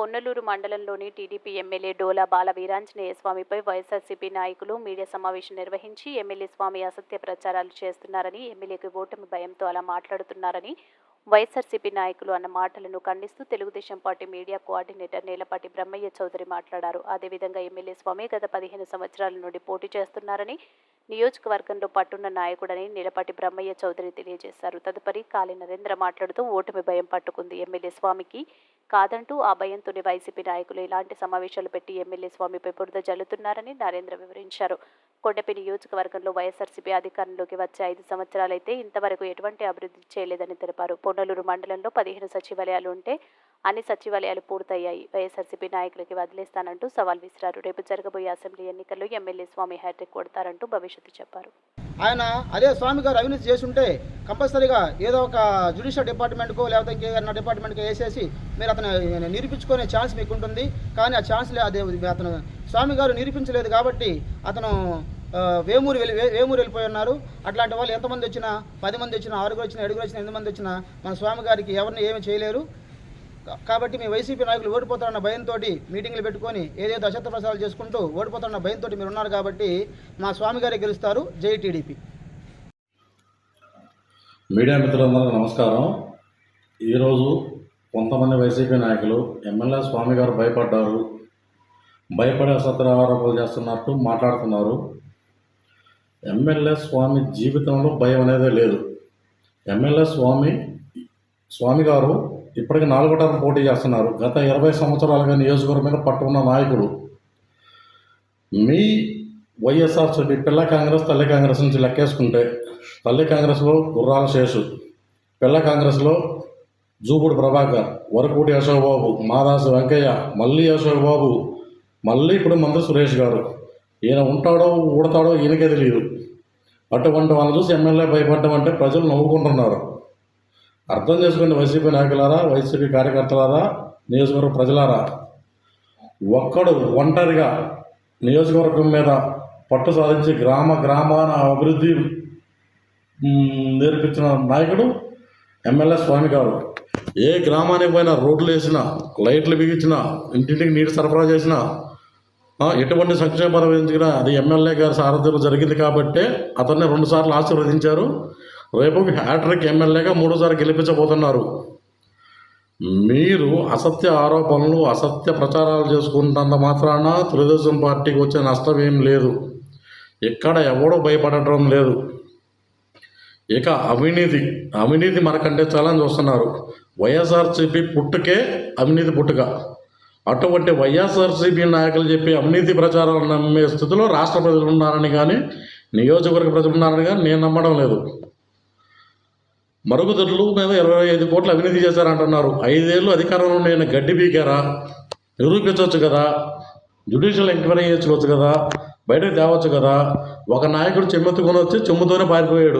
పొన్నలూరు మండలంలోని TDP MLA డోలా బాల వీరాంజనేయ స్వామిపై వైఎస్ఆర్సీపీ నాయకులు media సమావేశం నిర్వహించి ఎమ్మెల్యే స్వామి అసత్య ప్రచారాలు చేస్తున్నారని, ఎమ్మెల్యేకి ఓటమి భయంతో అలా మాట్లాడుతున్నారని వైఎస్ఆర్సీపీ నాయకులు అన్న మాటలను ఖండిస్తూ Telugu Desam party media coordinator Nelapati Brahmaiah Chowdary మాట్లాడారు. అదేవిధంగా ఎమ్మెల్యే స్వామి గత 15 సంవత్సరాల నుండి పోటీ చేస్తున్నారని, నియోజకవర్గంలో పట్టున్న నాయకుడని నేలపాటి బ్రహ్మయ్య చౌదరి తెలియజేశారు. తదుపరి కాళీ నరేంద్ర మాట్లాడుతూ ఓటమి భయం పట్టుకుంది ఎమ్మెల్యే స్వామికి కాదంటూ ఆ భయంతోనే వైసీపీ నాయకులు ఇలాంటి సమావేశాలు పెట్టి ఎమ్మెల్యే స్వామిపై బురద జల్లుతున్నారని నరేంద్ర వివరించారు. కొండపి నియోజకవర్గంలో వైఎస్ఆర్సీపీ అధికారంలోకి వచ్చే 5 సంవత్సరాలైతే ఇంతవరకు ఎటువంటి అభివృద్ధి చేయలేదని తెలిపారు. పొన్నలూరు మండలంలో 15 సచివాలయాలు ఉంటే అన్ని సచివాలయాలు పూర్తయ్యాయి. వైఎస్ఆర్సీపీ నాయకులకి వదిలేస్తానంటూ సవాల్ విసిరారు. రేపు జరగబోయే అసెంబ్లీ ఎన్నికల్లో ఎమ్మెల్యే స్వామి హ్యాట్రిక్ కొడతారంటూ భవిష్యత్తు చెప్పారు. ఆయన అదే స్వామి గారు అవినీతి చేసుంటే కంపల్సరీగా ఏదో ఒక జ్యుడిషియల్ డిపార్ట్మెంట్కో లేకపోతే ఇంకేదైనా డిపార్ట్మెంట్కో వేసేసి మీరు అతను నిరూపించుకునే ఛాన్స్ మీకు ఉంటుంది. కానీ ఆ ఛాన్స్ అదే అతను స్వామి గారు నిరూపించలేదు కాబట్టి అతను వేమూరు వెళ్ళిపోయి ఉన్నారు. అట్లాంటి వాళ్ళు ఎంతమంది వచ్చినా 10 మంది వచ్చినా 6 వచ్చినా 7 వచ్చినా 8 మంది వచ్చినా మన స్వామి గారికి ఎవరిని ఏమీ చేయలేరు. కాబట్టి మీ వైసీపీ నాయకులు ఓడిపోతారన్న భయంతో మీటింగ్లు పెట్టుకొని ఏదేదో అసత్య ప్రచారాలు చేసుకుంటూ ఓడిపోతారన్న భయంతో మీరు ఉన్నారు కాబట్టి మా స్వామి గారే గెలుస్తారు. జై టీడీపీ. మీడియా మిత్రులందరికీ నమస్కారం. ఈరోజు కొంతమంది వైసీపీ నాయకులు ఎమ్మెల్యే స్వామి గారు భయపడే అసత్య ఆరోపణలు చేస్తున్నట్టు మాట్లాడుతున్నారు. ఎమ్మెల్యే స్వామి జీవితంలో భయం అనేదే లేదు. ఎమ్మెల్యే స్వామి గారు ఇప్పటికి 4వ టర్మ్ పోటీ చేస్తున్నారు. గత 20 సంవత్సరాలుగా నియోజకవర్గం మీద పట్టుకున్న నాయకుడు. మీ వైఎస్ఆర్సీపీ పిల్ల కాంగ్రెస్ తల్లి కాంగ్రెస్ నుంచి లెక్కేసుకుంటే తల్లి కాంగ్రెస్లో గుర్రాల శేషు, పిల్ల కాంగ్రెస్లో జూబుడు ప్రభాకర్, వరకూటి అశోక్ బాబు, మాదాసు వెంకయ్య, మళ్ళీ అశోక్ బాబు, మళ్ళీ ఇప్పుడు మంత్రి సురేష్ గారు. ఈయన ఉంటాడో ఊడతాడో ఈయనకే తెలియదు. అటువంటి వాళ్ళని చూసి ఎమ్మెల్యే భయపడ్డం అంటే ప్రజలు నవ్వుకుంటున్నారు. అర్థం చేసుకోండి వైసీపీ నాయకులారా, వైసీపీ కార్యకర్తలారా, నియోజకవర్గ ప్రజలారా. ఒక్కడు ఒంటరిగా నియోజకవర్గం మీద పట్టు సాధించి గ్రామాన అభివృద్ధి నేర్పించిన నాయకుడు ఎమ్మెల్యే స్వామి గారు. ఏ గ్రామానికి పోయినా రోడ్లు వేసినా, లైట్లు బిగించినా, ఇంటింటికి నీరు సరఫరా చేసినా, ఎటువంటి సంక్షేమ పథకం ఎంచుకున్నా అది ఎమ్మెల్యే గారి సారథ్యంలో జరిగింది కాబట్టే అతన్ని 2 సార్లు ఆశీర్వదించారు. రేపు హ్యాట్రిక్ ఎమ్మెల్యేగా 3వ సారి గెలిపించబోతున్నారు. మీరు అసత్య ఆరోపణలు, అసత్య ప్రచారాలు చేసుకుంటున్నంత మాత్రాన తెలుగుదేశం పార్టీకి వచ్చే నష్టం ఏం లేదు. ఎక్కడ ఎవడో భయపడటం లేదు. ఇక అవినీతి మనకంటే చాలా చూస్తున్నారు. వైఎస్ఆర్సీపీ పుట్టుకే అవినీతి పుట్టుక. అటువంటి వైఎస్ఆర్సీపీ నాయకులు చెప్పి అవినీతి ప్రచారాలు నమ్మే స్థితిలో రాష్ట్ర ప్రజలు ఉన్నారని కానీ నియోజకవర్గ ప్రజలు ఉన్నారని కానీ నేను నమ్మడం లేదు. మరుగుదొడ్లు మీద 25 కోట్లు అవినీతి చేశారంటున్నారు. 5 ఏళ్ళు అధికారంలో నేను గడ్డి పీకారా? నిరూపించవచ్చు కదా, జ్యుడిషియల్ ఎంక్వైరీ చేసుకోవచ్చు కదా, బయటకు తేవచ్చు కదా. ఒక నాయకుడు చెమ్మెత్తుకొని వచ్చి చెమ్ముతోనే పారిపోయాడు.